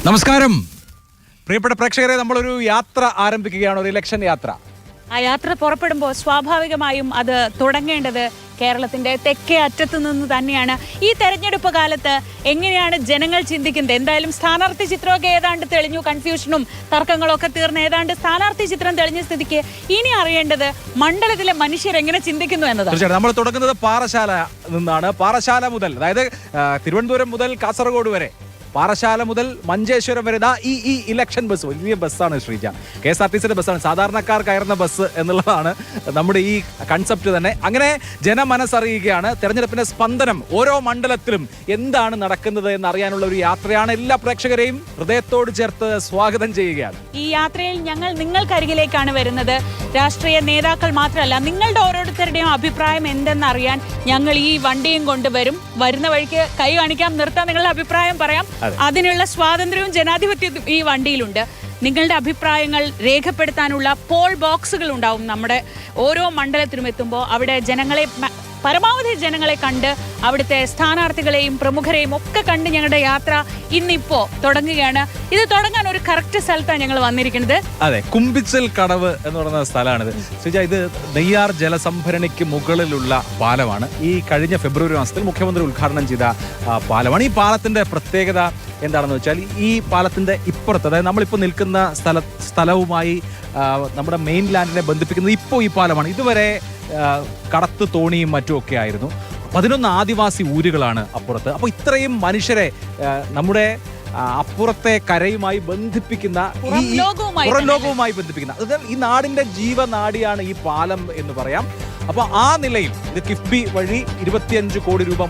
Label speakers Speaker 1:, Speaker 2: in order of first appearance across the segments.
Speaker 1: നമസ്കാരം പ്രിയപ്പെട്ട പ്രേക്ഷകരെ, നമ്മളൊരു യാത്ര ആരംഭിക്കുകയാണ്, ഒരു ഇലക്ഷൻ യാത്ര.
Speaker 2: ആ യാത്ര പുറപ്പെടുമ്പോൾ സ്വാഭാവികമായും അത് തുടങ്ങേണ്ടത് കേരളത്തിന്റെ തെക്കേ അറ്റത്തു നിന്ന് തന്നെയാണ്. ഈ തെരഞ്ഞെടുപ്പ് കാലത്ത് എങ്ങനെയാണ് ജനങ്ങൾ ചിന്തിക്കുന്നത്? എന്തായാലും സ്ഥാനാർത്ഥി ചിത്രമൊക്കെ ഏതാണ്ട് തെളിഞ്ഞു, കൺഫ്യൂഷനും തർക്കങ്ങളൊക്കെ തീർന്ന് ഏതാണ്ട് സ്ഥാനാർത്ഥി ചിത്രം തെളിഞ്ഞ സ്ഥിതിക്ക് ഇനി അറിയേണ്ടത് മണ്ഡലത്തിലെ മനുഷ്യർ എങ്ങനെ ചിന്തിക്കുന്നു എന്നതാണ്.
Speaker 1: തീർച്ചയായിട്ടും നമ്മൾ തുടങ്ങുന്നത് പാറശാല നിന്നാണ്. പാറശാല മുതൽ, അതായത് തിരുവനന്തപുരം മുതൽ കാസർഗോഡ് വരെ, പാറശാല മുതൽ മഞ്ചേശ്വരം വരെ ഈ ഇലക്ഷൻ ബസ് വലിയ ബസ്സാണ് ശ്രീജ. KSRTCയുടെ ബസ്സാണ്, സാധാരണക്കാർ കയറുന്ന ബസ് എന്നുള്ളതാണ് നമ്മുടെ ഈ കൺസെപ്റ്റ് തന്നെ. അങ്ങനെ ജനമനസ്സറിയുകയാണ്. തെരഞ്ഞെടുപ്പിന്റെ സ്പന്ദനം ഓരോ മണ്ഡലത്തിലും എന്താണ് നടക്കുന്നത് എന്നറിയാനുള്ള ഒരു യാത്രയാണ്. എല്ലാ പ്രേക്ഷകരെയും ഹൃദയത്തോട് ചേർത്ത് സ്വാഗതം ചെയ്യുകയാണ്.
Speaker 2: ഈ യാത്രയിൽ ഞങ്ങൾ നിങ്ങൾക്കരികിലേക്കാണ് വരുന്നത്. രാഷ്ട്രീയ നേതാക്കൾ മാത്രമല്ല, നിങ്ങളുടെ ഓരോരുത്തരുടെയും അഭിപ്രായം എന്തെന്നറിയാൻ ഞങ്ങൾ ഈ വണ്ടിയും കൊണ്ടുവരും. വരുന്ന വഴിക്ക് കൈ കാണിക്കാം, നിർത്താൻ, നിങ്ങളുടെ അഭിപ്രായം പറയാം. അതിനുള്ള സ്വാതന്ത്ര്യവും ജനാധിപത്യവും ഈ വണ്ടിയിലുണ്ട്. നിങ്ങളുടെ അഭിപ്രായങ്ങൾ രേഖപ്പെടുത്താനുള്ള പോൾ ബോക്സുകൾ ഉണ്ടാവും നമ്മുടെ ഓരോ മണ്ഡലത്തിലും എത്തുമ്പോൾ. അവിടെ പരമാവധി ജനങ്ങളെ കണ്ട് അവിടുത്തെ സ്ഥാനാർത്ഥികളെയും പ്രമുഖരെയും ഒക്കെ കണ്ട് ഞങ്ങളുടെ യാത്ര ഇന്നിപ്പോ തുടങ്ങുകയാണ്. ഇത് തുടങ്ങാൻ ഒരു കറക്റ്റ് സ്ഥലത്താണ് ഞങ്ങൾ വന്നിരിക്കുന്നത്.
Speaker 1: അതെ, കുമ്പിച്ചൽ കടവ് എന്ന് പറയുന്ന സ്ഥലമാണിത്. ശ്രീജ, ഇത് നെയ്യാർ ജലസംഭരണിക്ക് മുകളിലുള്ള പാലമാണ്. ഈ കഴിഞ്ഞ ഫെബ്രുവരി മാസത്തിൽ മുഖ്യമന്ത്രി ഉദ്ഘാടനം ചെയ്ത പാലമാണ്. ഈ പാലത്തിന്റെ പ്രത്യേകത എന്താണെന്ന് വെച്ചാൽ, ഈ പാലത്തിന്റെ ഇപ്പുറത്ത്, അതായത് നമ്മളിപ്പോൾ നിൽക്കുന്ന സ്ഥലവുമായി നമ്മുടെ മെയിൻ ലാൻഡിനെ ബന്ധിപ്പിക്കുന്നത് ഇപ്പോൾ ഈ പാലമാണ്. ഇതുവരെ കടത്ത് തോണിയും മറ്റുമൊക്കെ ആയിരുന്നു. 11 ആദിവാസി ഊരുകളാണ് അപ്പുറത്ത്. അപ്പോൾ ഇത്രയും മനുഷ്യരെ നമ്മുടെ അപ്പുറത്തെ കരയുമായി ബന്ധിപ്പിക്കുന്ന, പുറം ലോകവുമായി ബന്ധിപ്പിക്കുന്ന, അതായത് ഈ നാടിന്റെ ജീവനാഡിയാണ് ഈ പാലം എന്ന് പറയാം. അപ്പോൾ ആ നിലയിൽ ഇത് കിഫ്ബി വഴി 25 കോടി രൂപ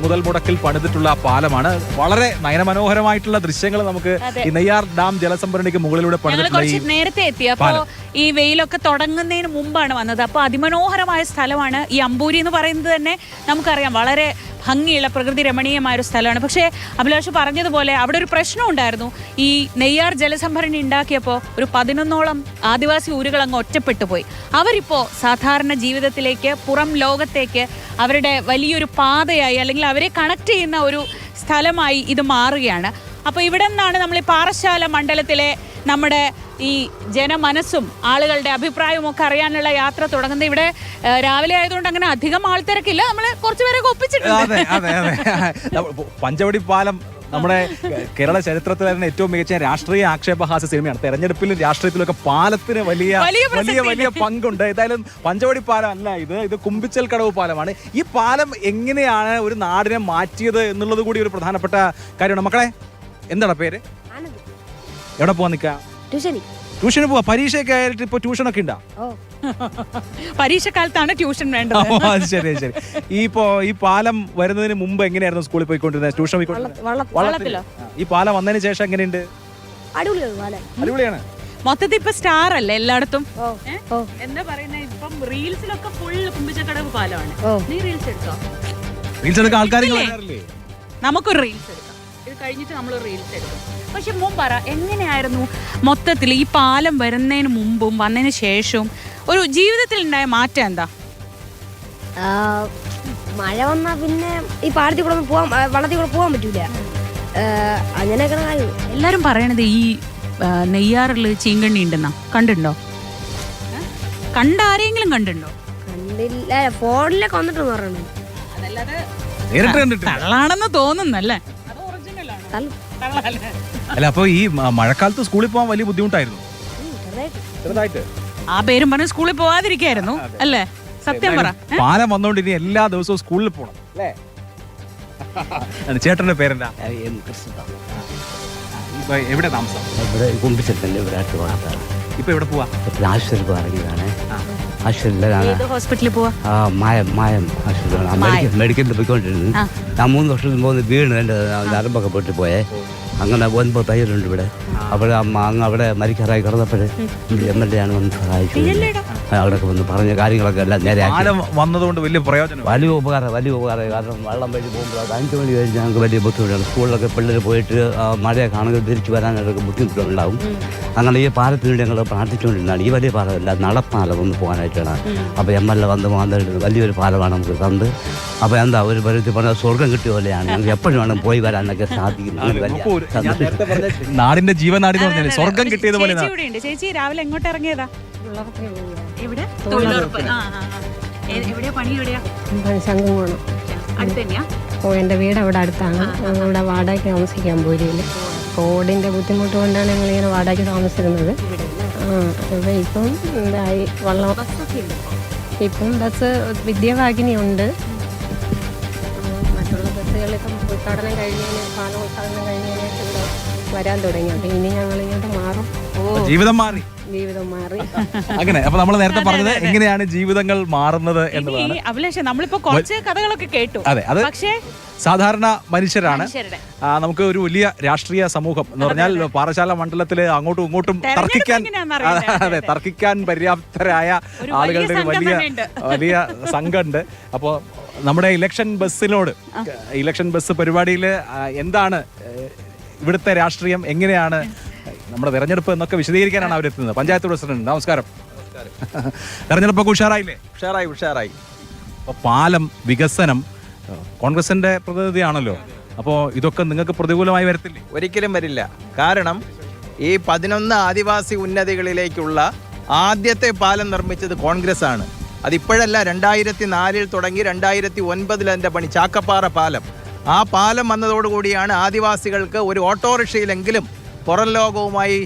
Speaker 1: മുതൽ മുടക്കിൽ പണിതിട്ടുള്ള പാലമാണ്. വളരെ നയനമനോഹരമായിട്ടുള്ള ദൃശ്യങ്ങൾ നമുക്ക് ഈ നെയ്യാർ ഡാം ജലസംഭരണിക്ക് മുകളിലൂടെ പണിതിട്ടുള്ള.
Speaker 2: നേരത്തെ എത്തി, അപ്പോൾ ഈ വെയിലൊക്കെ തുടങ്ങുന്നതിന് മുമ്പാണ് വന്നത്. അപ്പോൾ അതിമനോഹരമായ സ്ഥലമാണ്. ഈ അമ്പൂരി എന്ന് പറയുന്നത് തന്നെ നമുക്കറിയാം, വളരെ ഭംഗിയുള്ള പ്രകൃതി രമണീയമായ ഒരു സ്ഥലമാണ്. പക്ഷേ അഭിലാഷ് പറഞ്ഞതുപോലെ അവിടെ ഒരു പ്രശ്നം ഉണ്ടായിരുന്നു. ഈ നെയ്യാർ ജലസംഭരണി ഉണ്ടാക്കിയപ്പോൾ ഒരു 11ഓളം ആദിവാസി ഊരുകൾ അങ്ങ് ഒറ്റപ്പെട്ടു പോയി. അവരിപ്പോൾ സാധാരണ ജീവിതത്തിലേക്ക്, പുറം ലോകത്തേക്ക് അവരുടെ വലിയൊരു പാതയായി, അല്ലെങ്കിൽ അവരെ കണക്ട് ചെയ്യുന്ന ഒരു സ്ഥലമായി ഇത് മാറുകയാണ്. അപ്പോൾ ഇവിടെ നിന്നാണ് നമ്മൾ ഈ പാറശാല മണ്ഡലത്തിലെ നമ്മുടെ ഈ ജനമനസ്സും ആളുകളുടെ അഭിപ്രായവും ഒക്കെ അറിയാനുള്ള യാത്ര തുടങ്ങുന്നത്. ഇവിടെ രാവിലെ ആയതുകൊണ്ട് അങ്ങനെ അധികം ആൾത്തിരക്കില്ല, നമ്മൾ കുറച്ചുപേരൊക്കെ ഒപ്പിച്ചിട്ടുണ്ട്.
Speaker 1: പഞ്ചവടി പാലം നമ്മുടെ കേരള ചരിത്രത്തിൽ തന്നെ ഏറ്റവും മികച്ച രാഷ്ട്രീയ ആക്ഷേപഹാസ്യ സിനിമയാണ്. തെരഞ്ഞെടുപ്പിലും രാഷ്ട്രീയത്തിലൊക്കെ പാലത്തിന് വലിയ പങ്കുണ്ട്. ഏതായാലും പഞ്ചവടി പാലം അല്ല ഇത് കുമ്പിച്ചൽ കടവ് പാലമാണ്. ഈ പാലം എങ്ങനെയാണ് ഒരു നാടിനെ മാറ്റിയത് എന്നുള്ളത് കൂടി ഒരു പ്രധാനപ്പെട്ട കാര്യമാണ്. മക്കളെ, എന്താണ് പേര്? എവിടെ പോവാൻ നിൽക്കുക? ട്യൂഷന് പോവാ. പരീക്ഷയൊക്കെ ആയിട്ട് ഇപ്പൊ ട്യൂഷനൊക്കെ ഉണ്ടോ?
Speaker 2: പരീക്ഷക്കാലത്താണ് ട്യൂഷൻ വേണ്ടത്.
Speaker 1: ശരി. ഈ പാലം വരുന്നതിന് മുമ്പ് എങ്ങനെയായിരുന്നു സ്കൂളിൽ പോയിക്കൊണ്ടിരുന്നത്, ട്യൂഷൻ പോയിക്കൊണ്ടിരുന്നത്? ഈ പാലം വന്നതിന് ശേഷം എങ്ങനെയുണ്ട്? അടിപൊളിയാണ്.
Speaker 2: മൊത്തത്തിൽ ഇപ്പൊ സ്റ്റാർ അല്ലേ എല്ലായിടത്തും? എന്താ പറയുന്നത്, ഇപ്പം റീൽസിലൊക്കെ ഫുൾ കുമ്പിച്ചക്കടവ് പാലമാണ്. നീ റീൽസ് എടുത്തോ?
Speaker 1: റീൽസ് എടുക്കാൻ ആൾക്കാർ
Speaker 2: നമുക്കൊരു റീൽസ് എടുക്കാം. ഇത് കഴിഞ്ഞിട്ട് നമ്മൾ റീൽസ് എടുക്കും. പക്ഷെ പറ, എങ്ങനെയായിരുന്നു മൊത്തത്തിൽ ഈ പാലം വരുന്നതിന് മുമ്പും വന്നതിന് ശേഷവും ഒരു ജീവിതത്തിൽ ഉണ്ടായ മാറ്റം എന്താ?
Speaker 3: മഴ വന്നാ പിന്നെ ഈ പാടത്തിൽ കൂടെ വള്ളത്തിൽ കൂടെ പോകാൻ പറ്റൂല. അങ്ങനെയൊക്കെ
Speaker 2: എല്ലാരും പറയണത് ഈ നെയ്യാറിൽ ചീങ്കണ്ണി ഉണ്ടെന്നാ. കണ്ടിട്ടുണ്ടോ? ആരെങ്കിലും കണ്ടിട്ടുണ്ടോ?
Speaker 3: കണ്ടില്ല, ഫോണിലൊക്കെ വന്നിട്ടെന്ന് പറയണു.
Speaker 2: അതല്ലാതെ തള്ളാണെന്ന് തോന്നുന്നല്ലേ?
Speaker 1: അല്ല, അപ്പൊ ഈ മഴക്കാലത്ത് സ്കൂളിൽ പോകാൻ വലിയ ബുദ്ധിമുട്ടായിരുന്നു. ചെറുതായിട്ട്
Speaker 2: ആ പേരും പറഞ്ഞ് സ്കൂളിൽ പോവാതിരിക്കായിരുന്നു അല്ലേ? സത്യം പറ.
Speaker 1: പാലം വന്നോണ്ട് ഇനി എല്ലാ ദിവസവും സ്കൂളിൽ പോകണം അല്ലേ? ചേട്ടന്റെ പേരെന്താ? എവിടെ താമസം? ഇപ്പൊ എവിടെ പോവാ?
Speaker 4: ആശുപത്രിയിൽ പോകാറിയതാണ്.
Speaker 2: ഹോസ്പിറ്റലിൽ പോവാ?
Speaker 4: മായം ആശുപത്രി മെഡിക്കലിൽ പോയിക്കൊണ്ടിരുന്നു. ഞാൻ 3 വർഷത്തിന് പോകുന്ന വീണ് എൻ്റെ നരമ്പൊക്കെ പൊട്ടി പോയേ. അങ്ങനെ 9 തയ്യലുണ്ട് ഇവിടെ. അവിടെ അമ്മ അങ്ങ് അവിടെ മരിക്കാറായി കിടന്നപ്പോഴേ MLA ആണ് വന്ന് സഹായിച്ചത്. അവിടെയൊക്കെ വന്ന് പറഞ്ഞ കാര്യങ്ങളൊക്കെ എല്ലാം നേരെയാക്കി.
Speaker 1: പാലം വന്നതുകൊണ്ട് വലിയ പ്രയോജനം.
Speaker 4: വലിയ ഉപകാരം കാരണം വെള്ളം വഴി പോകുമ്പോൾ അത് 5 മണി കഴിഞ്ഞ് ഞങ്ങൾക്ക് വലിയ ബുദ്ധിമുട്ടാണ്. സ്കൂളിലൊക്കെ പിള്ളേർ പോയിട്ട് മഴയെ കാണുക തിരിച്ചു വരാനായിട്ടൊക്കെ ബുദ്ധിമുട്ടുണ്ടാവും. അങ്ങനെ ഈ പാലത്തിന് വേണ്ടി ഞങ്ങൾ പ്രാർത്ഥിച്ചുകൊണ്ടിരുന്നതാണ്. ഈ വലിയ പാലമല്ല, നടപ്പാലം ഒന്ന് പോകാനായിട്ടാണ്. അപ്പോൾ MLA വന്ന് വലിയൊരു പാലമാണ് നമുക്ക് തന്നത്. അപ്പോൾ എന്താ ഒരു പരിധി പറഞ്ഞാൽ സ്വർഗം കിട്ടിയ പോലെയാണ്. ഞങ്ങൾക്ക് എപ്പോഴും വേണം പോയി വരാനൊക്കെ സാധിക്കും.
Speaker 1: നാടിന്റെ ജീവനാടി എന്ന് പറഞ്ഞാൽ സ്വർഗം കിട്ടിയതുപോലെ.
Speaker 2: ചേച്ചി രാവിലെ എങ്ങോട്ട് ഇറങ്ങിയതാ? എവിടെ? തൊഴിലുറപ്പ്. എവിടെയാ പണി? എവിടെയാ?
Speaker 3: ശംഖുമോണം.
Speaker 2: അടുത്ത് തന്നെയാ?
Speaker 3: എൻ്റെ വീട് അവിടെ അടുത്താണ്. ഇവിടെ വാടകയ്ക്ക് താമസിക്കാൻ പോരില്ല. റോഡിൻ്റെ ബുദ്ധിമുട്ട് കൊണ്ടാണ് ഞങ്ങളിങ്ങനെ വാടകയ്ക്ക് താമസിക്കുന്നത്. ഇപ്പം എന്തായി വെള്ളം. ഇപ്പം ബസ് വിദ്യാവാഹിനി ഉണ്ട്. മറ്റുള്ള ബസ്സുകളിപ്പം ഉദ്ഘാടനം കഴിഞ്ഞതിന് പാലം ഉദ്ഘാടനം കഴിഞ്ഞതിന് ഇവിടെ വരാൻ തുടങ്ങി. അപ്പം ഇനി ഞങ്ങളിങ്ങോട്ട് മാറും.
Speaker 1: ജീവിതം മാറി.
Speaker 3: ജീവിതം മാറി.
Speaker 1: അങ്ങനെ അപ്പൊ നമ്മൾ നേരത്തെ പറഞ്ഞത് എങ്ങനെയാണ് ജീവിതങ്ങൾ മാറുന്നത് എന്നതാണ്.
Speaker 2: അഭിലാഷ്, നമ്മളിപ്പോ കുറച്ച് കഥകളൊക്കെ കേട്ടു.
Speaker 1: അതെ, അത്
Speaker 2: പക്ഷേ
Speaker 1: സാധാരണ മനുഷ്യരാണ്. നമുക്ക് ഒരു വലിയ രാഷ്ട്രീയ സമൂഹം എന്ന് പറഞ്ഞാൽ പാറശാല മണ്ഡലത്തില് അങ്ങോട്ടും ഇങ്ങോട്ടും തർക്കിക്കാൻ പര്യാപ്തരായ ആളുകളുടെ ഒരു വലിയ സംഘമുണ്ട്. അപ്പോൾ നമ്മുടെ ഇലക്ഷൻ ബസ് പരിപാടിയിൽ എന്താണ് ഇവിടുത്തെ രാഷ്ട്രീയം, എങ്ങനെയാണ് നമ്മുടെ തെരഞ്ഞെടുപ്പ് എന്നൊക്കെ വിശദീകരിക്കാനാണ് അവരെത്തുന്നത്. പഞ്ചായത്ത് പ്രസിഡന്റ് നമസ്കാരം. തെരഞ്ഞെടുപ്പൊക്കെ ഉഷാറായില്ലേ?
Speaker 5: ഉഷാറായി.
Speaker 1: അപ്പോൾ പാലം വികസനം കോൺഗ്രസിന്റെ പ്രതിനിധിയാണല്ലോ. അപ്പോൾ ഇതൊക്കെ നിങ്ങൾക്ക് പ്രതികൂലമായി വരത്തില്ലേ?
Speaker 5: ഒരിക്കലും വരില്ല. കാരണം ഈ 11 ആദിവാസി ഉന്നതികളിലേക്കുള്ള ആദ്യത്തെ പാലം നിർമ്മിച്ചത് കോൺഗ്രസ് ആണ്. അതിപ്പോഴല്ല, 2004 തുടങ്ങി 2009 അതിൻ്റെ പണി. ചാക്കപ്പാറ പാലം. ആ പാലം വന്നതോടുകൂടിയാണ് ആദിവാസികൾക്ക് ഒരു ഓട്ടോറിക്ഷയിലെങ്കിലും പുറം ലോകവുമായി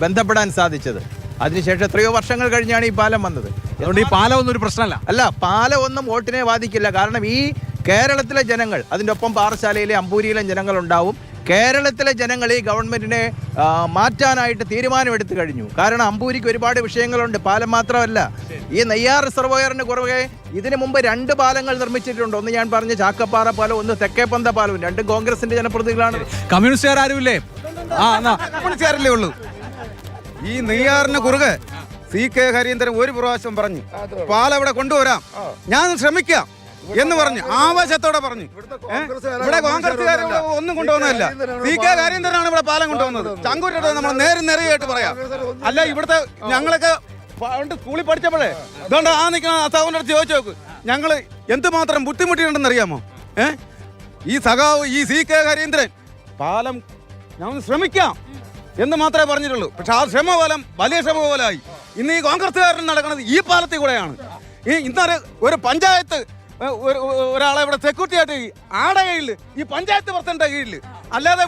Speaker 5: ബന്ധപ്പെടാൻ സാധിച്ചത്. അതിനുശേഷം എത്രയോ വർഷങ്ങൾ കഴിഞ്ഞാണ് ഈ പാലം വന്നത്.
Speaker 1: അതുകൊണ്ട് ഈ പാലം ഒന്നും ഒരു പ്രശ്നമല്ല.
Speaker 5: അല്ല, പാലം ഒന്നും വോട്ടിനെ ബാധിക്കില്ല. കാരണം ഈ കേരളത്തിലെ ജനങ്ങൾ, അതിൻ്റെ ഒപ്പം പാറശാലയിലെ അമ്പൂരിയിലെ ജനങ്ങളുണ്ടാവും. കേരളത്തിലെ ജനങ്ങൾ ഈ ഗവൺമെൻറ്റിനെ മാറ്റാനായിട്ട് തീരുമാനമെടുത്തു കഴിഞ്ഞു. കാരണം അമ്പൂരിക്ക് ഒരുപാട് വിഷയങ്ങളുണ്ട്, പാലം മാത്രമല്ല. ഈ നെയ്യാർ റിസർവോയറിന് കുറുകെ ഇതിനു മുമ്പ് 2 പാലങ്ങൾ നിർമ്മിച്ചിട്ടുണ്ട്. ഒന്ന് ഞാൻ പറഞ്ഞ ചാക്കപ്പാറ പാലം, ഒന്ന് തെക്കേപ്പന്ത പാലവും. 2 കോൺഗ്രസിന്റെ ജനപ്രതിനിധികളാണ്.
Speaker 1: കമ്മ്യൂണിസ്റ്റുകാർ ആരുമില്ലേ?
Speaker 6: കമ്മ്യൂണിസ്റ്റുകാരല്ലേ ഉള്ളൂ. ഈ നെയ്യാറിന് കുറുകെ CK ഹരീന്ദ്രൻ ഒരു പ്രാവശ്യം പറഞ്ഞു പാലം ഇവിടെ കൊണ്ടുവരാം, ഞാൻ ശ്രമിക്കാം എന്ന് പറഞ്ഞു, ആവേശത്തോടെ പറഞ്ഞു. ഇവിടെ കോൺഗ്രസ്സുകാർ ഒന്നും കൊണ്ടുവന്നതല്ല, CK ഹരീന്ദ്രനാണ് ഇവിടെ പാലം കൊണ്ടുവന്നത്. ചങ്കൂറ്റോടെ നമ്മൾ നേരെയായിട്ട് പറയാം. അല്ല, ഇവിടുത്തെ ഞങ്ങളൊക്കെ സ്കൂളിൽ പഠിച്ചപ്പോഴേ ഇതുകൊണ്ട് ആ നിൽക്കുന്ന അസാവിൻ്റെ അടുത്ത് ചോദിച്ചു നോക്ക്, ഞങ്ങൾ എന്തുമാത്രം ബുദ്ധിമുട്ടിയിട്ടുണ്ടെന്ന് അറിയാമോ? ഈ സഖാവ് ഈ CK ഹരീന്ദ്രൻ പാലം ഞങ്ങൾ ശ്രമിക്കാം എന്ന് മാത്രമേ പറഞ്ഞിട്ടുള്ളൂ. പക്ഷെ ആ ശ്രമഫലം വലിയ ശ്രമഫലമായി. ഇന്ന് ഈ കോൺഗ്രസ്സുകാരൻ നടക്കുന്നത് ഈ പാലത്തിൽ കൂടെയാണ്. ഇന്നൊരു ഒരു പഞ്ചായത്ത് ഒരാളെ ഇവിടെ സെക്യൂരിറ്റി ആയിട്ട് ആടെ കീഴിൽ, ഈ പഞ്ചായത്ത് പ്രസിഡന്റ് കീഴിൽ, അല്ലാതെ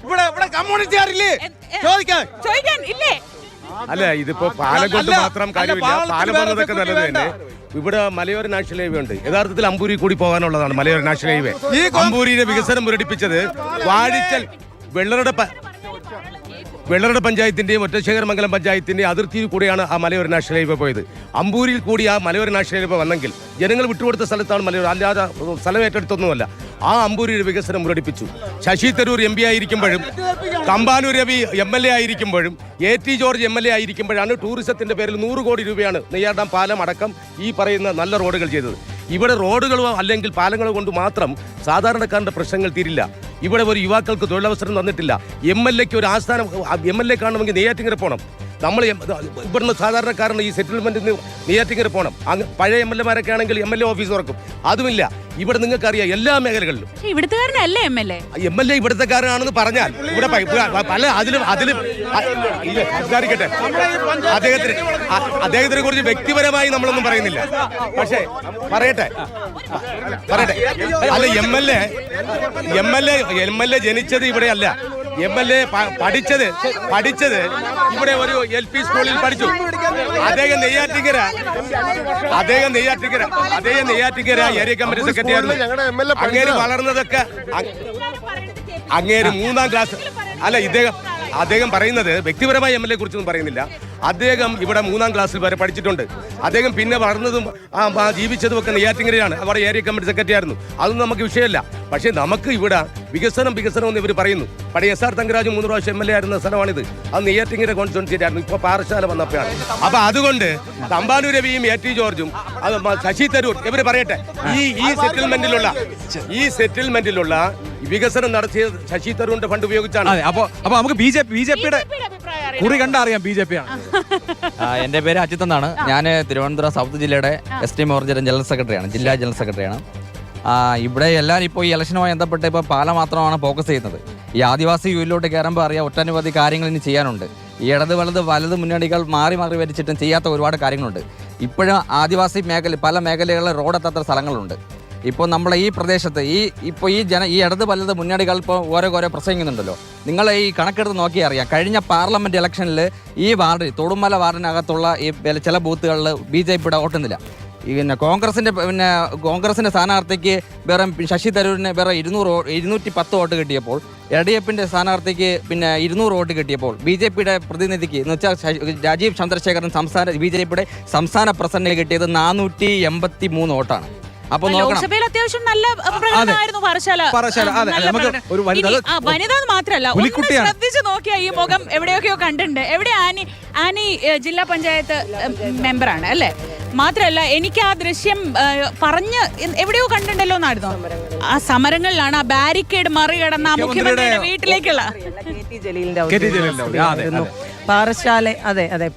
Speaker 6: ഇവിടെ കമ്മ്യൂണിസ്റ്റുകാരില്ലേ ചോദിക്കാൻ
Speaker 2: ഇല്ലേ?
Speaker 7: അല്ല, ഇതിപ്പോ പാലം കൊണ്ട് മാത്രം കാര്യമില്ല. പാലം വന്നതൊക്കെ നല്ലത് തന്നെ. ഇവിടെ മലയോര നാഷണൽ ഹൈവേ ഉണ്ട്. യഥാർത്ഥത്തിൽ അമ്പൂരി കൂടി പോകാനുള്ളതാണ് മലയോര നാഷണൽ ഹൈവേ. ഈ അമ്പൂരിയുടെ വികസനം മുരടിപ്പിച്ചത് വാഴിച്ചൽ വെള്ളറട പഞ്ചായത്തിന്റെയും ഒറ്റശേഖരമംഗലം പഞ്ചായത്തിന്റെയും അതിർത്തിയിൽ കൂടിയാണ് ആ മലയോര നാഷണൽ ഹൈവേ പോയത്. അമ്പൂരിൽ കൂടി ആ മലയോര നാഷണൽ ഹൈവേ വന്നെങ്കിൽ ജനങ്ങൾ വിട്ടുകൊടുത്ത സ്ഥലത്താണ് മലയോര, അല്ലാതെ സ്ഥലം ഏറ്റെടുത്തൊന്നുമല്ല. ആ അമ്പൂരിയുടെ വികസനം മുരടിപ്പിച്ചു. ശശി തരൂർ MP ആയിരിക്കുമ്പോഴും തമ്പാനൂർ രവി MLA ആയിരിക്കുമ്പോഴും AT ജോർജ് MLA ആയിരിക്കുമ്പോഴാണ് ടൂറിസത്തിന്റെ പേരിൽ 100 കോടി രൂപയാണ് നെയ്യാർ ഡാം പാലം അടക്കം ഈ പറയുന്ന നല്ല റോഡുകൾ ചെയ്തത്. ഇവിടെ റോഡുകളോ അല്ലെങ്കിൽ പാലങ്ങളോ കൊണ്ട് മാത്രം സാധാരണക്കാരൻ്റെ പ്രശ്നങ്ങൾ തീരില്ല. ഇവിടെ ഒരു യുവാക്കൾക്ക് തൊഴിലവസരം തന്നിട്ടില്ല. MLAക്ക് ഒരു ആസ്ഥാനം, MLA കാണണമെങ്കിൽ നെയ്യാറ്റിങ്കര പോകണം. നമ്മൾ ഇവിടുന്ന് സാധാരണക്കാരന് ഈ സെറ്റിൽമെന്റിൽ നിന്ന് നെയ്യാറ്റിങ്കര പോകണം. പഴയ MLAമാരൊക്കെ ആണെങ്കിൽ MLA ഓഫീസ് തുറക്കും. അതുമില്ല. ഇവിടെ നിങ്ങൾക്കറിയാം എല്ലാ മേഖലകളിലും
Speaker 2: ഇവിടുത്തുകാരനല്ലേ MLA
Speaker 7: ഇവിടുത്തെക്കാരനാണെന്ന് പറഞ്ഞാൽ ഇവിടെ പല അതിലും സംസാരിക്കട്ടെ. അദ്ദേഹത്തിനെ കുറിച്ച് വ്യക്തിപരമായി നമ്മളൊന്നും പറയുന്നില്ല. പക്ഷേ പറയട്ടെ അല്ല, MLA ജനിച്ചത് ഇവിടെയല്ല. MLA പഠിച്ചത് ഇവിടെ ഒരു LP സ്കൂളിൽ പഠിച്ചു. അദ്ദേഹം നെയ്യാറ്റിങ്കര ഏരിയ കമ്മിറ്റി സെക്രട്ടറി ആയിരുന്നു. അങ്ങേര് വളർന്നതൊക്കെ അങ്ങേര് 3ാം ക്ലാസ്. അല്ല, അദ്ദേഹം പറയുന്നത് വ്യക്തിപരമായ MLA കുറിച്ചൊന്നും പറയുന്നില്ല. അദ്ദേഹം ഇവിടെ 3ാം ക്ലാസ്സിൽ വരെ പഠിച്ചിട്ടുണ്ട്. അദ്ദേഹം പിന്നെ വളർന്നതും ജീവിച്ചതും ഒക്കെ നെയ്യാറ്റിങ്കരയാണ്. അവിടെ ഏരിയ കമ്മിറ്റി സെക്രട്ടറി ആയിരുന്നു. അതൊന്നും നമുക്ക് വിഷയമല്ല. പക്ഷേ നമുക്ക് ഇവിടെ വികസനം എന്ന് ഇവർ പറയുന്നു. പഴയ SR തങ്കരാജ് 3 പ്രാവശ്യം MLA ആയിരുന്ന സ്ഥലമാണിത്. അത് നെയ്യാറ്റിങ്കര കോൺസ്റ്റിറ്റ്യുവൻസി ആയിരുന്നു. ഇപ്പോൾ പാറശാല വന്നപ്പോഴാണ്. അപ്പൊ അതുകൊണ്ട് തമ്പാനൂർ രവിയും AT ജോർജും ശശി തരൂർ ഇവർ പറയട്ടെ, ഈ സെറ്റിൽമെന്റിലുള്ള വികസനം നടത്തിയത് ശശി തരൂരിന്റെ ഫണ്ട് ഉപയോഗിച്ചാണ്.
Speaker 1: അപ്പൊ നമുക്ക് ബിജെപിയുടെ കുറി കണ്ടറിയാം BJP ആണ്.
Speaker 8: എൻ്റെ പേര് അജിത് എന്നാണ്. ഞാൻ തിരുവനന്തപുരം സൗത്ത് ജില്ലയുടെ ST മോർജയുടെ ജില്ലാ ജനറൽ സെക്രട്ടറിയാണ്. ഇവിടെ എല്ലാവരും ഇപ്പോൾ ഈ ഇലക്ഷനുമായി ബന്ധപ്പെട്ട് ഇപ്പോൾ പാല മാത്രമാണ് ഫോക്കസ് ചെയ്യുന്നത്. ഈ ആദിവാസി യൂയിലോട്ട് കയറുമ്പോൾ അറിയാം ഒട്ടനവധി കാര്യങ്ങൾ ഇനി ചെയ്യാനുണ്ട്. ഈ വലത് മുന്നണികൾ മാറി വരിച്ചിട്ടും ചെയ്യാത്ത ഒരുപാട് കാര്യങ്ങളുണ്ട്. ഇപ്പോഴും ആദിവാസി പല മേഖലകളിൽ റോഡെത്താത്ത സ്ഥലങ്ങളുണ്ട്. ഇപ്പോൾ നമ്മളെ ഈ പ്രദേശത്ത് ഈ വലത് മുന്നണികൾ ഇപ്പോൾ ഓരോ പ്രസംഗിക്കുന്നുണ്ടല്ലോ. നിങ്ങൾ ഈ കണക്കെടുത്ത് നോക്കിയാൽ അറിയാം, കഴിഞ്ഞ പാർലമെൻറ്റ് ഇലക്ഷനിൽ ഈ വാർഡിൽ തൊടുമല വാർഡിനകത്തുള്ള ഈ ചില ബൂത്തുകളിൽ BJPയുടെ വോട്ടുന്നില്ല. കോൺഗ്രസിൻ്റെ സ്ഥാനാർത്ഥിക്ക് വേറെ ശശി തരൂരിന് വേറെ 210 വോട്ട് കിട്ടിയപ്പോൾ LDFിൻ്റെ സ്ഥാനാർത്ഥിക്ക് 200 വോട്ട് കിട്ടിയപ്പോൾ BJPയുടെ പ്രതിനിധിക്ക് എന്ന് വെച്ചാൽ രാജീവ് ചന്ദ്രശേഖരൻ BJPയുടെ സംസ്ഥാന പ്രസിഡന്റിന് കിട്ടിയത് 483 വോട്ടാണ്. അപ്പൊ
Speaker 2: ലോക്സഭയിൽ അത്യാവശ്യം നല്ല പ്രകടനമായിരുന്നു പാറശാല. വനിത മാത്രല്ല, ശ്രദ്ധിച്ചു നോക്കിയാ ഈ മുഖം എവിടെയൊക്കെയോ കണ്ടിട്ടുണ്ട്. എവിടെ ആനി ജില്ലാ പഞ്ചായത്ത് മെമ്പറാണ് അല്ലേ? മാത്രല്ല എനിക്ക് ആ ദൃശ്യം പറഞ്ഞ് എവിടെയോ കണ്ടിട്ടുണ്ടല്ലോ എന്നായിരുന്നു. ആ സമരങ്ങളിലാണ് ആ ബാരിക്കേഡ് മറികടന്ന ആ മുഖ്യമന്ത്രിയുടെ വീട്ടിലേക്കുള്ള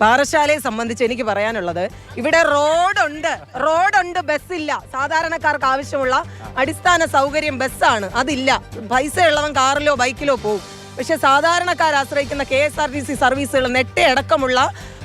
Speaker 9: പാറശാലയെ സംബന്ധിച്ച് എനിക്ക് പറയാനുള്ളത്, ഇവിടെ റോഡുണ്ട്, ബസ്സില്ല. സാധാരണക്കാർക്ക് ആവശ്യമുള്ള അടിസ്ഥാന സൗകര്യം ബസ്സാണ്, അതില്ല. പൈസ ഉള്ളവൻ കാറിലോ ബൈക്കിലോ പോകും. പക്ഷെ സാധാരണക്കാർ ആശ്രയിക്കുന്ന KSRTC സർവീസുകൾ നെട്ടയടക്കമുള്ള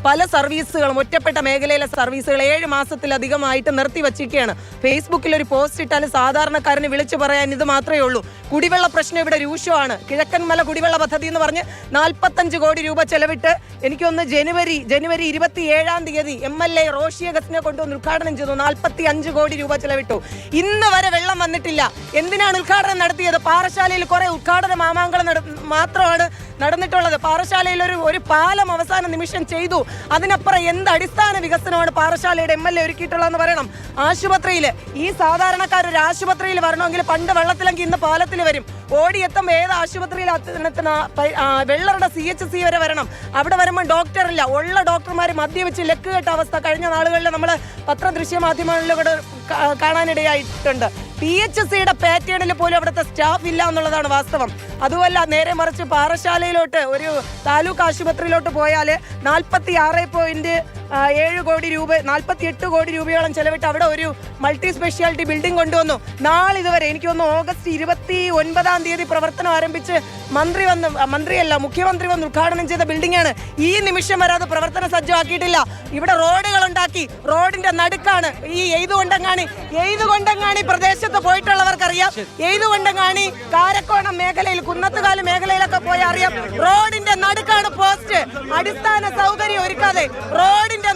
Speaker 9: പല സർവീസുകളും ഒറ്റപ്പെട്ട മേഖലയിലെ സർവീസുകൾ 7 മാസത്തിലധികമായിട്ട് നിർത്തിവച്ചിരിക്കുകയാണ്. ഫേസ്ബുക്കിൽ ഒരു പോസ്റ്റ് ഇട്ടാൽ സാധാരണക്കാരന് വിളിച്ചു പറയാൻ ഇത് മാത്രമേ ഉള്ളൂ. കുടിവെള്ള പ്രശ്നം ഇവിടെ രൂക്ഷമാണ്. കിഴക്കൻമല കുടിവെള്ള പദ്ധതി എന്ന് പറഞ്ഞ് 45 കോടി രൂപ ചെലവിട്ട് എനിക്കൊന്ന് ജനുവരി 27-ാം തീയതി MLA റോഷി അഗസ്റ്റിനെ കൊണ്ടുവന്ന് ഉദ്ഘാടനം ചെയ്തു. 45 കോടി രൂപ ചെലവിട്ടു. ഇന്ന് വരെ വെള്ളം വന്നിട്ടില്ല. എന്തിനാണ് ഉദ്ഘാടനം നടത്തിയത്? പാറശാലയിൽ കുറെ ഉദ്ഘാടന മാമാങ്കങ്ങൾ മാത്രമാണ് നടന്നിട്ടുള്ളത്. പാറശാലയിൽ ഒരു പാലം അവസാന നിമിഷം ചെയ്തു. അതിനപ്പുറം എന്ത് അടിസ്ഥാന വികസനമാണ് പാറശാലയുടെ MLA ഒരുക്കിയിട്ടുള്ളതെന്ന് പറയണം. ആശുപത്രിയിൽ ഈ സാധാരണക്കാർ ഒരു ആശുപത്രിയിൽ വരണമെങ്കിൽ പണ്ട് വെള്ളത്തിലെങ്കിൽ ഇന്ന് പാലത്തിൽ വരും. ഓടിയെത്തുമ്പോൾ ഏത് ആശുപത്രിയിൽ വെള്ളറുടെ CHC വരെ വരണം. അവിടെ വരുമ്പോൾ ഡോക്ടറില്ല. ഉള്ള ഡോക്ടർമാർ മദ്യവെച്ച് ലക്കുകെട്ട അവസ്ഥ കഴിഞ്ഞ നാളുകളിൽ നമ്മൾ പത്രദൃശ്യ മാധ്യമങ്ങളിലൂടെ കാണാനിടയായിട്ടുണ്ട്. PHCയുടെ പാറ്റേണിൽ പോലും അവിടുത്തെ സ്റ്റാഫ് ഇല്ല എന്നുള്ളതാണ് വാസ്തവം. അതുമല്ല, നേരെ മറിച്ച് പാറശാലയിലോട്ട് ഒരു താലൂക്ക് ആശുപത്രിയിലോട്ട് പോയാൽ 46.7 കോടി രൂപ 48 കോടി രൂപയോളം ചെലവിട്ട് അവിടെ ഒരു മൾട്ടി സ്പെഷ്യാലിറ്റി ബിൽഡിംഗ് കൊണ്ടുവന്നു. നാളിതുവരെ എനിക്ക് തോന്നുന്നു ഓഗസ്റ്റ് 29-ാം തീയതി പ്രവർത്തനം ആരംഭിച്ച് മുഖ്യമന്ത്രി വന്ന് ഉദ്ഘാടനം ചെയ്ത ബിൽഡിംഗാണ്. ഈ നിമിഷം വരെ അത് പ്രവർത്തന സജ്ജമാക്കിയിട്ടില്ല. ഇവിടെ റോഡുകൾ ഉണ്ടാക്കി, റോഡിന്റെ നടുക്കാണ് ഈ എഴുതുകൊണ്ടങ്ങാണി പ്രദേശത്ത് പോയിട്ടുള്ളവർക്കറിയാം. എഴുതുകൊണ്ടങ്ങാണി കാരക്കോണം മേഖലയിൽ, കുന്നത്തുകാല് മേഖലയിലൊക്കെ പോയി അറിയാം. റോഡിന്റെ നടുക്കാണ് പോസ്റ്റ്. അടിസ്ഥാന സൗകര്യം ഒരുക്കാതെ റോഡിന്റെ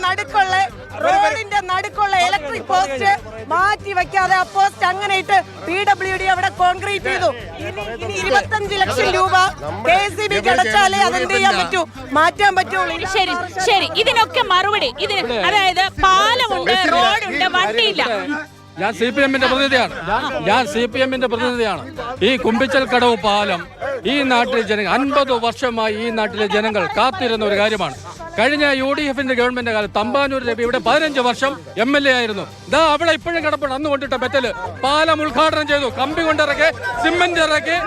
Speaker 9: നടുക്കുള്ള ഇലക്ട്രിക് പോസ്റ്റ് മാറ്റി വെക്കാതെ ആ പോസ്റ്റ് അങ്ങനെ ഇട്ട് PWD അവിടെ കോൺക്രീറ്റ് ചെയ്തു. ഇനി 25 ലക്ഷം രൂപ KCBക്ക് അടച്ചാലേ അതെന്ത് ചെയ്യാൻ പറ്റൂ, മാറ്റാൻ പറ്റുള്ളൂ.
Speaker 2: ശരി, ഇതിനൊക്കെ മറുപടി അതായത് പാലമുണ്ട്, റോഡുണ്ട്, വണ്ടിയില്ല.
Speaker 10: ഞാൻ CPMന്റെ പ്രതിനിധിയാണ്. ഈ കുമ്പിച്ചൽ കടവ് പാലം ഈ നാട്ടിലെ ജനങ്ങൾ 50 വർഷമായി ഈ നാട്ടിലെ ജനങ്ങൾ കാത്തിരുന്ന ഒരു കാര്യമാണ്. കഴിഞ്ഞ UDFന്റെ ഗവൺമെന്റ് കാലത്ത് തമ്പാനൂർ രവി ഇവിടെ 15 വർഷം MLA ആയിരുന്നു. ഇതാ അവിടെ ഇപ്പോഴും കിടപ്പുണ്ട്. അന്ന് കൊണ്ടിട്ട മെറ്റല് പാലം ഉദ്ഘാടനം ചെയ്തു. കമ്പി കൊണ്ടിറക്കി, സിമെന്റ് ഇറക്കി,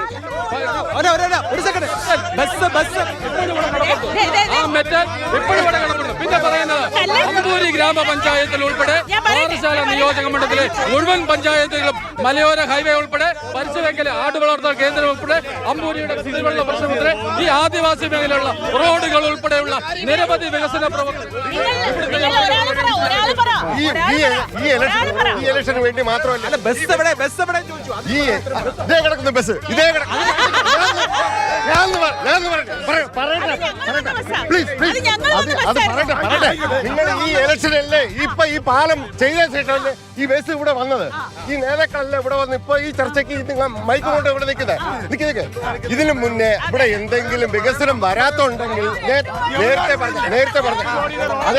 Speaker 10: ആ മെറ്റൽ ഇപ്പോഴും ഇവിടെ കിടപ്പുണ്ട്. പിന്നെ പറയുന്നത് അമ്പൂരി ഗ്രാമപഞ്ചായത്തിൽ ഉൾപ്പെടെ പാറശാല നിയോജക മണ്ഡലത്തിലെ മുഴുവൻ പഞ്ചായത്തുകളും മലയോര ഹൈവേ ഉൾപ്പെടെ പരിശുവെക്കൽ ആടുവളർത്തൽ കേന്ദ്രം ഉൾപ്പെടെ അമ്പൂരിയുടെ കുടിവെള്ള പ്രശ്നം ഉൾപ്പെടെ ഈ ആദിവാസി മേഖലയിലുള്ള റോഡുകൾ ഉൾപ്പെടെയുള്ള നിരവധി വികസന പ്രവർത്തനങ്ങൾ
Speaker 11: ഈ ഇലക്ഷന് വേണ്ടി മാത്രമല്ല. നിങ്ങൾ ഈ ഇലക്ഷനല്ലേ ഇപ്പൊ ഈ പാലം ചെയ്ത ശേഷമല്ലേ ഈ ബസ് ഇവിടെ വന്നത്. ഈ നേതാക്കളല്ല ഇവിടെ വന്ന് ഇപ്പൊ ഈ ചർച്ചയ്ക്ക് നിങ്ങൾ മൈക്ക് കൊണ്ട് ഇവിടെ നിൽക്കുന്നത്. ഇതിനു മുന്നേ ഇവിടെ എന്തെങ്കിലും വികസനം വരാത്തുണ്ടെങ്കിൽ നേരത്തെ പറഞ്ഞു അത്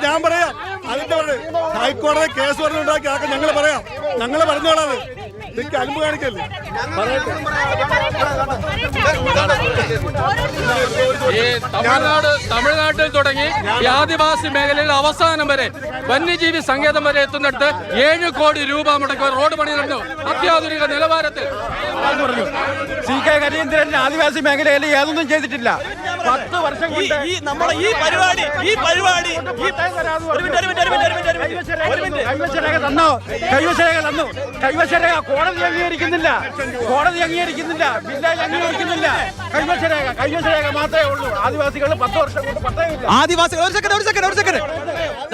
Speaker 6: ഞാൻ പറയാം അതിന്റെ ഹൈക്കോടതി കേസ് പറഞ്ഞുണ്ടാക്കി ആക്കാൻ ഞങ്ങൾ പറയാം. ഞങ്ങൾ പറഞ്ഞോളാം. എനിക്ക് അൻപ് കാണിക്കല്ലേ.
Speaker 10: ഈ തമിഴ്നാട്ടിൽ തുടങ്ങി ഈ ആദിവാസി മേഖലയിൽ അവസാനം വരെ വന്യജീവി സങ്കേതം വരെ എത്തുന്നിടത്ത് 7 കോടി രൂപ മുടക്കി റോഡ് പണി നടന്നു. അത്യാധുനിക നിലവാരത്തിൽ
Speaker 6: CK ഹരീന്ദ്രൻ ആദിവാസി മേഖലയിൽ ഏതൊന്നും ചെയ്തിട്ടില്ല. 10 വർഷം കൊണ്ട് കൈവശരേഖ കോടതി അംഗീകരിക്കുന്നില്ല. വില്ലേജ് അംഗീകരിക്കുന്നില്ല. കൈവശരേഖ മാത്രമേ ഉള്ളൂ. ആദിവാസികൾ 10 വർഷം കൊണ്ട് പട്ടയമില്ല.
Speaker 1: ആദിവാസികൾ ഒരു സെക്കൻഡ്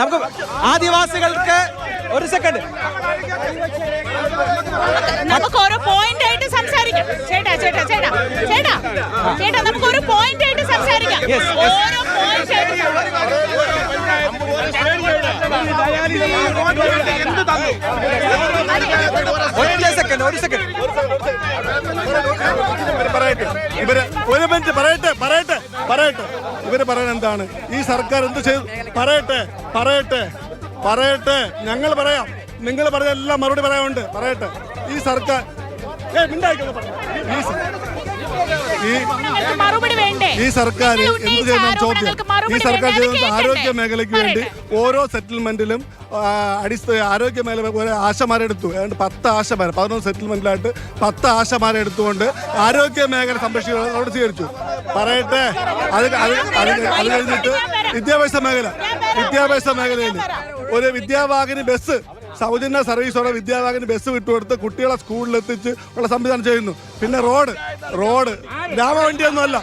Speaker 1: നമുക്ക് ആദിവാസികൾക്ക് ഒരു സെക്കൻഡ്
Speaker 2: നമുക്ക് ഓരോ പോയിന്റ് ആയിട്ട് സംസാരിക്കാം. ചേട്ടാ നമുക്ക് ഒരു പോയിന്റ് ആയിട്ട് സംസാരിക്കാം. ഓരോ പോയിന്റ് ആയിട്ട്
Speaker 1: ഒരു സെക്കൻഡ്
Speaker 6: ഇവര് പറയാൻ എന്താണ് ഈ സർക്കാർ എന്ത് ചെയ്തു? പറയട്ടെ ഞങ്ങൾ പറയാം. നിങ്ങൾ പറഞ്ഞ എല്ലാം മറുപടി പറയാനുണ്ട്. പറയട്ടെ ഈ സർക്കാർ ഈ സർക്കാർ എന്ത് ചെയ്യുന്ന ചോദ്യം. ഈ സർക്കാർ ചെയ്യുന്ന ആരോഗ്യ മേഖലയ്ക്ക് വേണ്ടി ഓരോ സെറ്റിൽമെന്റിലും ആരോഗ്യ മേഖല ആശമാരെടുത്തു. 10 ആശമാരെ 11 സെറ്റിൽമെന്റിലായിട്ട് 10 ആശമാരെ എടുത്തുകൊണ്ട് ആരോഗ്യ മേഖല സംരക്ഷിക്കുന്നതോട് സ്വീകരിച്ചു. പറയട്ടെ. അത് കഴിഞ്ഞിട്ട് വിദ്യാഭ്യാസ മേഖലയിൽ ഒരു വിദ്യാവാഹിനി ബസ് സൗജന്യ സർവീസോടെ വിദ്യാവാഹിനി ബസ് വിട്ടുകൊടുത്ത് കുട്ടികളെ സ്കൂളിലെത്തിച്ച് ഉള്ള സംവിധാനം ചെയ്യുന്നു. പിന്നെ റോഡ് ഗ്രാമവണ്ടിയൊന്നുമല്ല.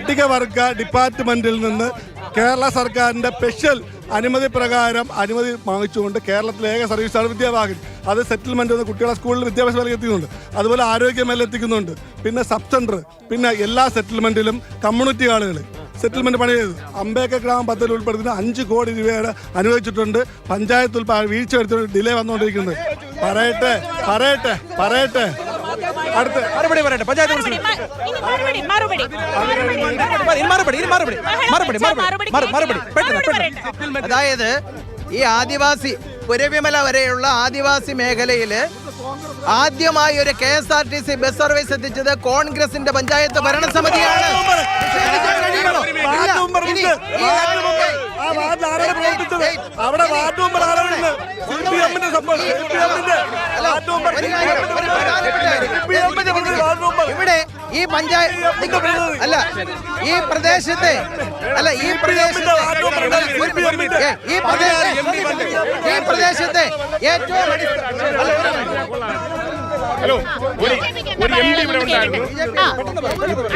Speaker 6: പട്ടിക വർഗ ഡിപ്പാർട്ട്മെന്റിൽ നിന്ന് കേരള സർക്കാരിന്റെ സ്പെഷ്യൽ അനുമതി പ്രകാരം അനുമതി വാങ്ങിച്ചുകൊണ്ട് കേരളത്തിലെ ഏക സർവീസാണ് വിദ്യാവാഹിനി. അത് സെറ്റിൽമെന്റ് വന്ന് കുട്ടികളെ സ്കൂളിൽ വിദ്യാഭ്യാസ മേഖല എത്തിക്കുന്നുണ്ട്. അതുപോലെ ആരോഗ്യ മേഖല എത്തിക്കുന്നുണ്ട്. പിന്നെ സബ് സെന്റർ, പിന്നെ എല്ലാ സെറ്റിൽമെന്റിലും കമ്മ്യൂണിറ്റി ഹാളുകൾ സെറ്റിൽമെന്റ് പണി ചെയ്തു. അംബേദ്കർ ഗ്രാമ പദ്ധതി ഉൾപ്പെടുത്തുന്ന 5 കോടി രൂപയുടെ അനുവദിച്ചിട്ടുണ്ട്. പഞ്ചായത്ത് വീഴ്ച വരുത്തിയ ഡിലേ വന്നുകൊണ്ടിരിക്കുന്നത്. പറയട്ടെ അടുത്ത്
Speaker 5: അതായത് ഈ ആദിവാസി പുരവിമല വരെയുള്ള ആദിവാസി മേഖലയില് ആദ്യമായി ഒരു KSRTC ബസ് സർവീസ് എത്തിച്ചത് കോൺഗ്രസിന്റെ പഞ്ചായത്ത് ഭരണസമിതിയാണ്. ഇവിടെ ഈ പഞ്ചായത്ത് അല്ല ഈ പ്രദേശത്തെ ഏറ്റവും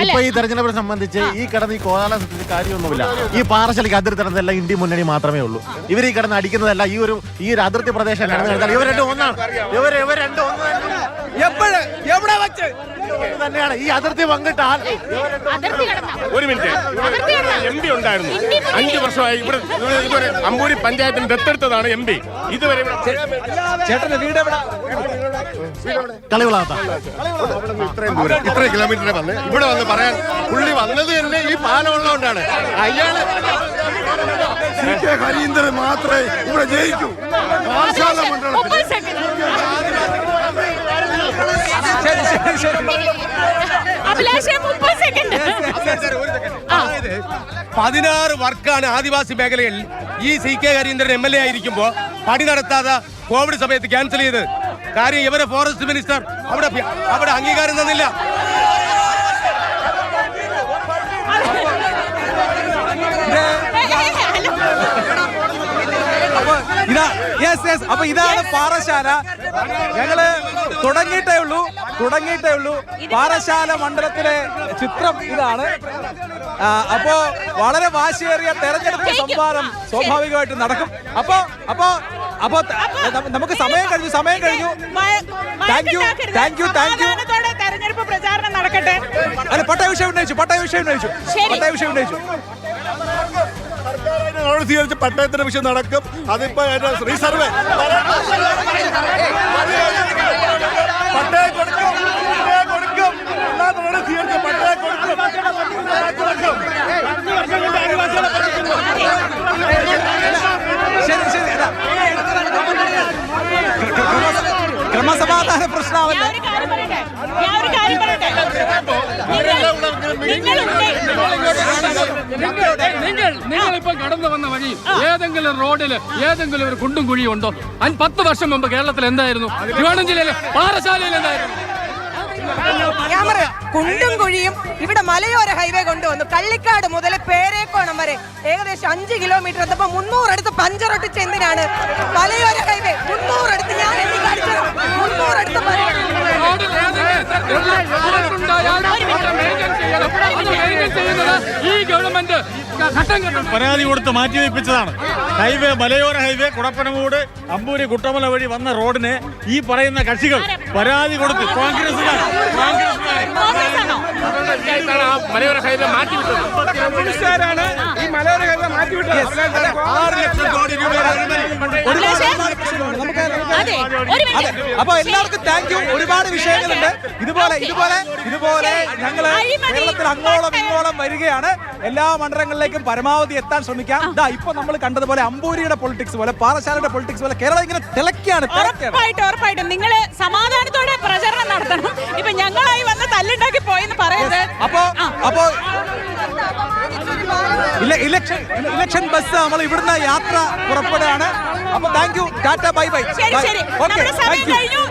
Speaker 11: ഇപ്പൊ ഈ തെരഞ്ഞെടുപ്പിനെ സംബന്ധിച്ച് ഈ കിടന്ന് ഈ കോലാഹലം കാര്യമൊന്നുമില്ല. ഈ പാറശാലയ്ക്ക് അതിർത്തി തരുന്നതെല്ലാം ഇന്ത്യ മുന്നണി മാത്രമേ ഉള്ളൂ. ഇവർ ഈ കിടന്ന് അടിക്കുന്നതല്ല. ഈ ഒരു അതിർത്തി പ്രദേശം കിടന്ന് ഇവർ രണ്ടും ഒന്നാണ്. ഇവർ രണ്ടും ഒന്ന് എവിടെ വെച്ച് തന്നെയാണ് ഈ അതിർത്തി പങ്കിട്ടാൽ.
Speaker 12: ഒരു മിനിറ്റ്, MP ഉണ്ടായിരുന്നു 5 വർഷമായി ഇവിടെ അമ്പൂരി പഞ്ചായത്തിന് ദത്തെടുത്തതാണ് MP. ഇതുവരെ
Speaker 1: ചേട്ടന്റെ വീട് എവിടെ?
Speaker 11: കളികളാത്ത
Speaker 12: ഇത്രയും കിലോമീറ്റർ വന്ന് ഇവിടെ വന്ന് പറയാൻ പുള്ളി വന്നത് തന്നെ ഈ പാലം ഉള്ളതുകൊണ്ടാണ്. അയാള്
Speaker 6: CK ഹരീന്ദ്രൻ മാത്രമേ ഇവിടെ ജയിക്കൂ.
Speaker 7: പതിനാറ് വർക്കാണ് ആദിവാസി മേഖലയിൽ ഈ CK ഹരീന്ദ്രൻ MLA ആയിരിക്കുമ്പോൾ പണി നടത്താതെ കോവിഡ് സമയത്ത് ക്യാൻസൽ ചെയ്ത്. കാര്യം ഇവരെ ഫോറസ്റ്റ് മിനിസ്റ്റർ അവിടെ അംഗീകാരം തന്നില്ല.
Speaker 1: അപ്പൊ ഇതാണ് പാറശാല. ഞങ്ങള് തുടങ്ങിയിട്ടേ ഉള്ളൂ. പാറശാല മണ്ഡലത്തിലെ ചിത്രം ഇതാണ്. അപ്പോ വളരെ വാശിയേറിയ തെരഞ്ഞെടുപ്പ് സംവാദം സ്വാഭാവികമായിട്ട് നടക്കും. അപ്പൊ നമുക്ക് സമയം കഴിഞ്ഞു. Thank you.
Speaker 2: തെരഞ്ഞെടുപ്പ് പ്രചാരണം നടക്കട്ടെ.
Speaker 1: അല്ല, പട്ടയ വിഷയം ഉന്നയിച്ചു.
Speaker 2: ശരി.
Speaker 12: സർക്കാർ സ്വീകരിച്ച പട്ടയത്തിന്റെ വിഷയം നടക്കും. അതിപ്പോ റീസർവേ പട്ടയം കൊടുക്കും. സ്വീകരിച്ച പട്ടയം കൊടുക്കും.
Speaker 1: ക്രമസമാധാന പ്രശ്നമല്ല.
Speaker 2: ഞാൻ ഒരു കാര്യം പറയട്ടെ.
Speaker 10: നിങ്ങൾ ഇപ്പൊ കടന്നു വന്ന വഴി ഏതെങ്കിലും റോഡില് ഏതെങ്കിലും ഒരു കുണ്ടും കുഴിയും ഉണ്ടോ? 10 വർഷം മുമ്പ് കേരളത്തിൽ എന്തായിരുന്നു? തിരുവനന്തപുരം ജില്ലയിലെ പാറശാലയിൽ എന്തായിരുന്നു?
Speaker 9: ഞാൻ പറയാം, കുണ്ടും കുഴിയും ഇവിടെ മലയോര ഹൈവേ കൊണ്ടുവന്നു. കള്ളിക്കാട് മുതൽ പേരേക്കോണം വരെ ഏകദേശം 5 കിലോമീറ്റർ എത്തപ്പോ 300 അടുത്ത് പഞ്ചറൊട്ടിച്ച് എന്തിനാണ് മലയോര ഹൈവേ? 300 അടുത്ത് ഞാൻ എണ്ണി കാണിച്ചു. 300 അടുത്ത്
Speaker 10: റോഡിൽ ഏതെങ്കിലും തരത്തിലുള്ള റോഡുണ്ടായാൽ അത് മെയിൻറ്റെയിൻ ചെയ്യണം. അത് മെയിൻറ്റെയിൻ ചെയ്യുന്നത് ഈ ഗവൺമെന്റ് ഘട്ടം ഘട്ടം
Speaker 11: പരാതി കൊടുത്ത് മാറ്റിവെപ്പിച്ചതാണ്. ഹൈവേ, മലയോര ഹൈവേ കുടപ്പനമൂട് അമ്പൂരി കുട്ടമല വഴി വന്ന റോഡിന് ഈ പറയുന്ന കക്ഷികൾ പരാതി കൊടുത്ത് കോൺഗ്രസുകാർ
Speaker 10: മലയോര ഹൈവേ മാറ്റിവിട്ടത്.
Speaker 1: കമ്മ്യൂണിസ്റ്റുകാരാണ് ഈ മലയോര ഹൈവേ മാറ്റിവിട്ടത്. 6 ലക്ഷം കോടി രൂപയുടെ
Speaker 2: അതെ, ഒരു മിനിറ്റ്.
Speaker 1: അപ്പൊ എല്ലാവർക്കും താങ്ക് യു. ഒരുപാട് വിഷയങ്ങളുണ്ട്. ഇതുപോലെ ഞങ്ങള് കേരളത്തിൽ അങ്ങോളം ഇങ്ങോളം വരികയാണ്. എല്ലാ മണ്ഡലങ്ങളിലേക്കും പരമാവധി എത്താൻ ശ്രമിക്കാം. ഇതാ ഇപ്പൊ നമ്മൾ കണ്ടതുപോലെ അമ്പൂരിയുടെ പൊളിറ്റിക്സ് പോലെ, പാറശാലയുടെ പൊളിറ്റിക്സ് പോലെ കേരളം ഇങ്ങനെ തിളക്കിയാണ്.
Speaker 2: ഉറപ്പായിട്ടും നിങ്ങള് സമാധാനത്തോടെ പ്രചരണം നടത്തണം. ഇപ്പൊ ഞങ്ങളായി വന്ന് തല്ലുണ്ടാക്കി പോയെന്ന് പറയുന്നത്.
Speaker 1: അപ്പോ ഇലക്ഷൻ ബസ് നമ്മൾ ഇവിടുന്ന് യാത്ര പുറപ്പെടുകയാണ്. അപ്പൊ thank you, Tata, bye bye.
Speaker 2: ശരി, നമ്മുടെ സമയം കഴിഞ്ഞു.